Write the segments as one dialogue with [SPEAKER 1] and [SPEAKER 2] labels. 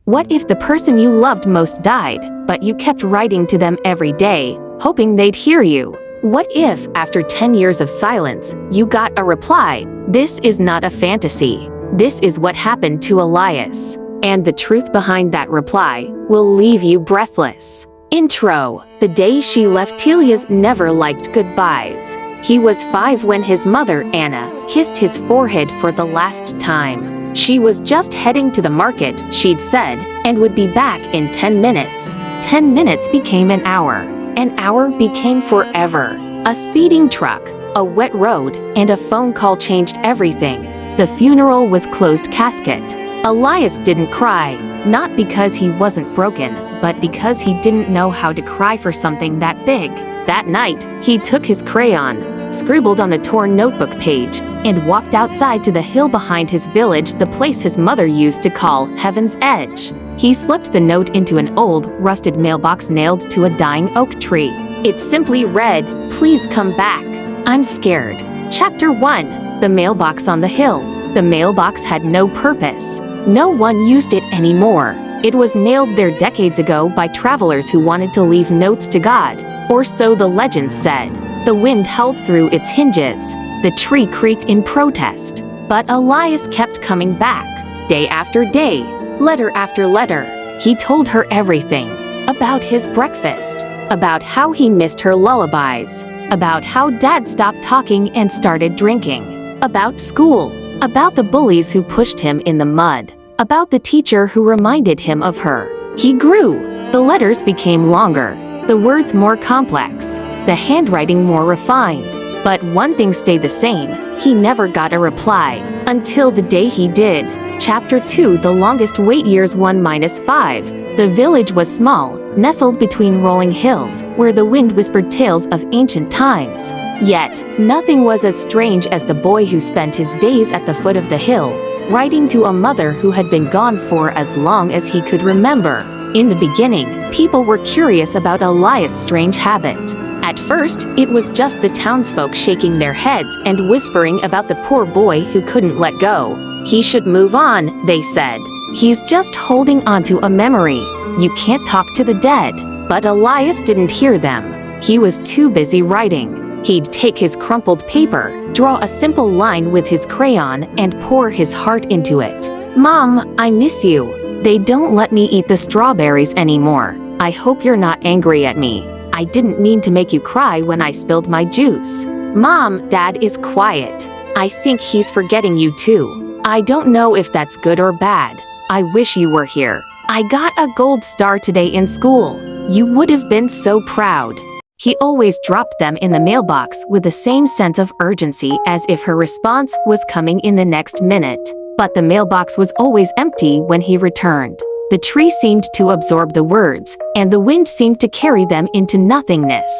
[SPEAKER 1] What if the person you loved most died, but you kept writing to them every day, hoping they'd hear you? What if, after 10 years of silence, you got a reply? This is not a fantasy. This is what happened to Elias. And the truth behind that reply will leave you breathless. Intro. The day she left, Elias never liked goodbyes. He was 5 when his mother, Anna, kissed his forehead for the last time. She was just heading to the market, she'd said, and would be back in 10 minutes. 10 minutes became an hour. An hour became forever. A speeding truck, a wet road, and a phone call changed everything. The funeral was closed casket. Elias didn't cry, not because he wasn't broken, but because he didn't know how to cry for something that big. That night, he took his crayon, scribbled on a torn notebook page, and walked outside to the hill behind his village, the place his mother used to call Heaven's Edge. He slipped the note into an old, rusted mailbox nailed to a dying oak tree. It simply read, "Please come back. I'm scared." Chapter 1. The mailbox on the hill. The mailbox had no purpose. No one used it anymore. It was nailed there decades ago by travelers who wanted to leave notes to God, or so the legend said. The wind howled through its hinges. The tree creaked in protest. But Elias kept coming back, day after day, letter after letter. He told her everything. About his breakfast. About how he missed her lullabies. About how Dad stopped talking and started drinking. About school. About the bullies who pushed him in the mud. About the teacher who reminded him of her. He grew. The letters became longer. The words more complex. The handwriting more refined. But one thing stayed the same. He never got a reply. Until the day he did. Chapter 2. The longest wait, years 1-5. The village was small, nestled between rolling hills, where the wind whispered tales of ancient times. Yet, nothing was as strange as the boy who spent his days at the foot of the hill, writing to a mother who had been gone for as long as he could remember. In the beginning, people were curious about Elias' strange habit. At first, it was just the townsfolk shaking their heads and whispering about the poor boy who couldn't let go. He should move on, they said. He's just holding onto a memory. You can't talk to the dead. But Elias didn't hear them. He was too busy writing. He'd take his crumpled paper, draw a simple line with his crayon, and pour his heart into it. "Mom, I miss you. They don't let me eat the strawberries anymore. I hope you're not angry at me. I didn't mean to make you cry when I spilled my juice. Mom, Dad is quiet. I think he's forgetting you too. I don't know if that's good or bad. I wish you were here. I got a gold star today in school. You would have been so proud." He always dropped them in the mailbox with the same sense of urgency as if her response was coming in the next minute. But the mailbox was always empty when he returned. The tree seemed to absorb the words, and the wind seemed to carry them into nothingness.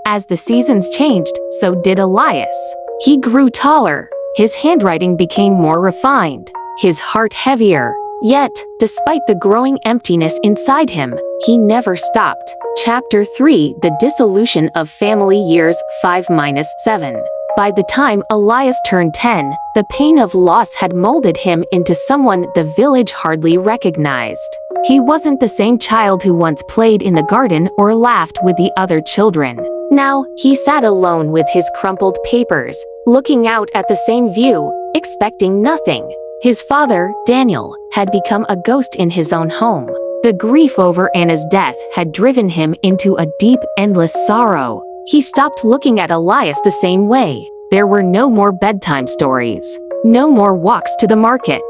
[SPEAKER 1] As the seasons changed, so did Elias. He grew taller. His handwriting became more refined. His heart heavier. Yet, despite the growing emptiness inside him, he never stopped. Chapter 3. The dissolution of family, years 5-7. By the time Elias turned 10, the pain of loss had molded him into someone the village hardly recognized. He wasn't the same child who once played in the garden or laughed with the other children. Now, he sat alone with his crumpled papers, looking out at the same view, expecting nothing. His father, Daniel, had become a ghost in his own home. The grief over Anna's death had driven him into a deep, endless sorrow. He stopped looking at Elias the same way. There were no more bedtime stories. No more walks to the market.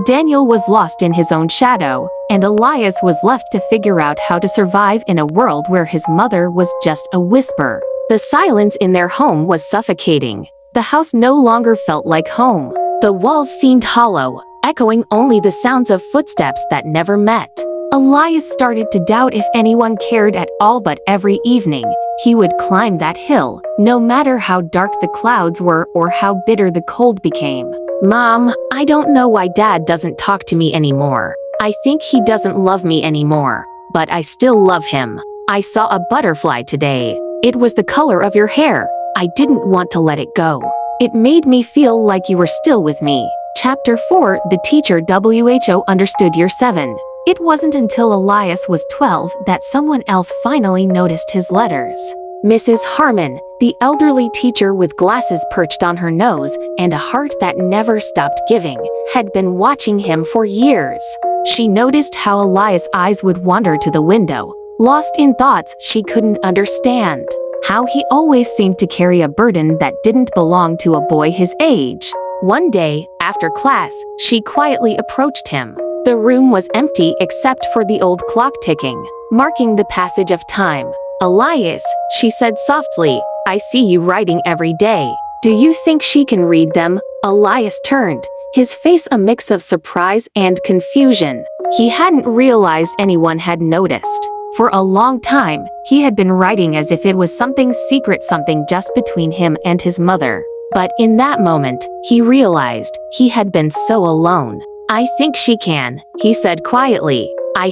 [SPEAKER 1] Daniel was lost in his own shadow, and Elias was left to figure out how to survive in a world where his mother was just a whisper. The silence in their home was suffocating. The house no longer felt like home. The walls seemed hollow, echoing only the sounds of footsteps that never met. Elias started to doubt if anyone cared at all, but every evening, he would climb that hill, no matter how dark the clouds were or how bitter the cold became. "Mom, I don't know why Dad doesn't talk to me anymore. I think he doesn't love me anymore, but I still love him. I saw a butterfly today. It was the color of your hair. I didn't want to let it go. It made me feel like you were still with me." Chapter 4. The teacher who understood, year 7. It wasn't until Elias was 12 that someone else finally noticed his letters. Mrs. Harmon, the elderly teacher with glasses perched on her nose and a heart that never stopped giving, had been watching him for years. She noticed how Elias' eyes would wander to the window, lost in thoughts she couldn't understand. How he always seemed to carry a burden that didn't belong to a boy his age. One day, after class, she quietly approached him. The room was empty except for the old clock ticking, marking the passage of time. "Elias," she said softly, "I see you writing every day. Do you think she can read them?" Elias turned, his face a mix of surprise and confusion. He hadn't realized anyone had noticed. For a long time, he had been writing as if it was something secret, something just between him and his mother. But in that moment, he realized he had been so alone. "I think she can," he said quietly. I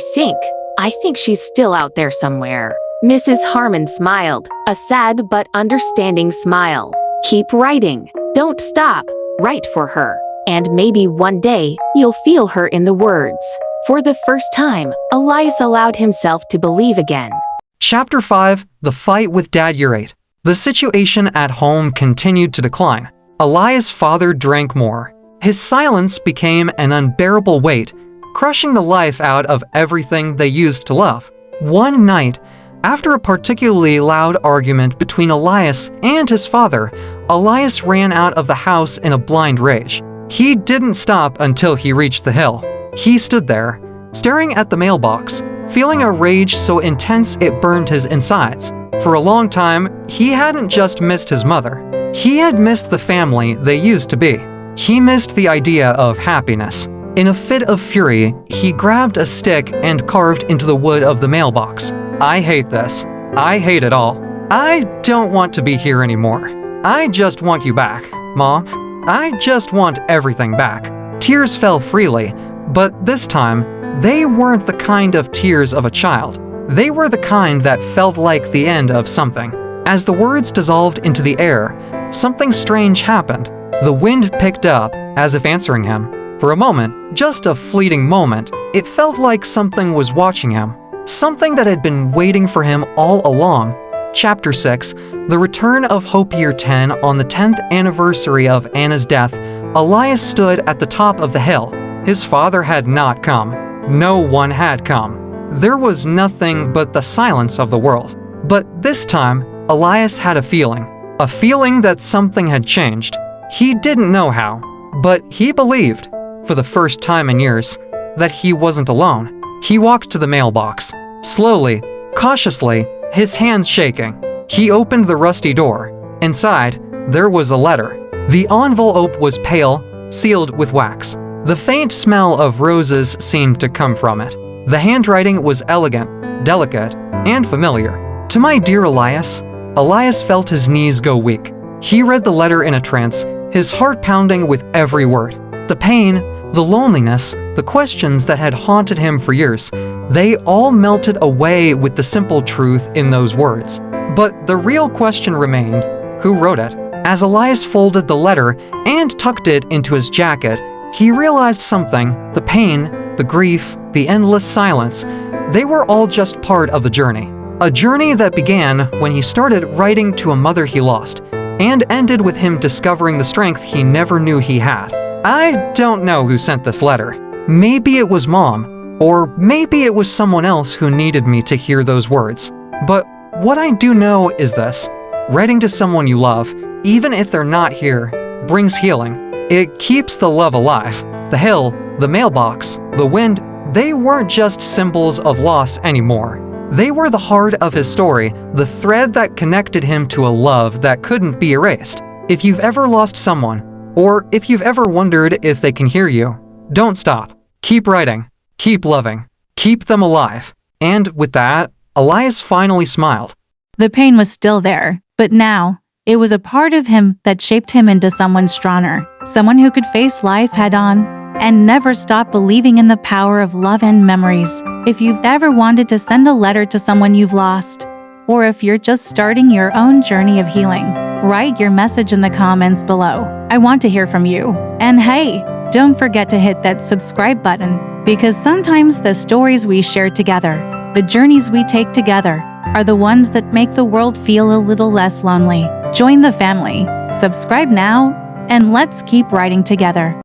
[SPEAKER 1] think she's still out there somewhere." Mrs. Harmon smiled, a sad but understanding smile. "Keep writing. Don't stop. Write for her. And maybe one day, you'll feel her in the words." For the first time, Elias allowed himself to believe again.
[SPEAKER 2] Chapter 5: The Fight with Dad Urate. The situation at home continued to decline. Elias' father drank more. His silence became an unbearable weight, crushing the life out of everything they used to love. One night, after a particularly loud argument between Elias and his father, Elias ran out of the house in a blind rage. He didn't stop until he reached the hill. He stood there, staring at the mailbox, feeling a rage so intense it burned his insides. For a long time, he hadn't just missed his mother. He had missed the family they used to be. He missed the idea of happiness. In a fit of fury, he grabbed a stick and carved into the wood of the mailbox. "I hate this. I hate it all. I don't want to be here anymore. I just want you back, Mom. I just want everything back." Tears fell freely, but this time, they weren't the kind of tears of a child. They were the kind that felt like the end of something. As the words dissolved into the air, something strange happened. The wind picked up, as if answering him. For a moment, just a fleeting moment, it felt like something was watching him. Something that had been waiting for him all along. Chapter 6: The Return of Hope. Year 10. On the 10th anniversary of Anna's death, Elias stood at the top of the hill. His father had not come. No one had come. There was nothing but the silence of the world. But this time, Elias had a feeling that something had changed. He didn't know how, but he believed, for the first time in years, that he wasn't alone. He walked to the mailbox, slowly, cautiously, his hands shaking. He opened the rusty door. Inside, there was a letter. The envelope was pale, sealed with wax. The faint smell of roses seemed to come from it. The handwriting was elegant, delicate, and familiar. "To my dear Elias." Elias felt his knees go weak. He read the letter in a trance, his heart pounding with every word. The pain, the loneliness, the questions that had haunted him for years, they all melted away with the simple truth in those words. But the real question remained: who wrote it? As Elias folded the letter and tucked it into his jacket, he realized something. The pain, the grief, the endless silence, they were all just part of the journey. A journey that began when he started writing to a mother he lost, and ended with him discovering the strength he never knew he had. I don't know who sent this letter. Maybe it was Mom, or maybe it was someone else who needed me to hear those words. But what I do know is this: writing to someone you love, even if they're not here, brings healing. It keeps the love alive. The hill, the mailbox, the wind, they weren't just symbols of loss anymore. They were the heart of his story, the thread that connected him to a love that couldn't be erased. If you've ever lost someone, or if you've ever wondered if they can hear you, don't stop. Keep writing, keep loving, keep them alive. And with that, Elias finally smiled.
[SPEAKER 3] The pain was still there, but now, it was a part of him that shaped him into someone stronger, someone who could face life head-on, and never stop believing in the power of love and memories. If you've ever wanted to send a letter to someone you've lost, or if you're just starting your own journey of healing, write your message in the comments below. I want to hear from you. And hey, don't forget to hit that subscribe button. Because sometimes the stories we share together, the journeys we take together, are the ones that make the world feel a little less lonely. Join the family, subscribe now, and let's keep writing together.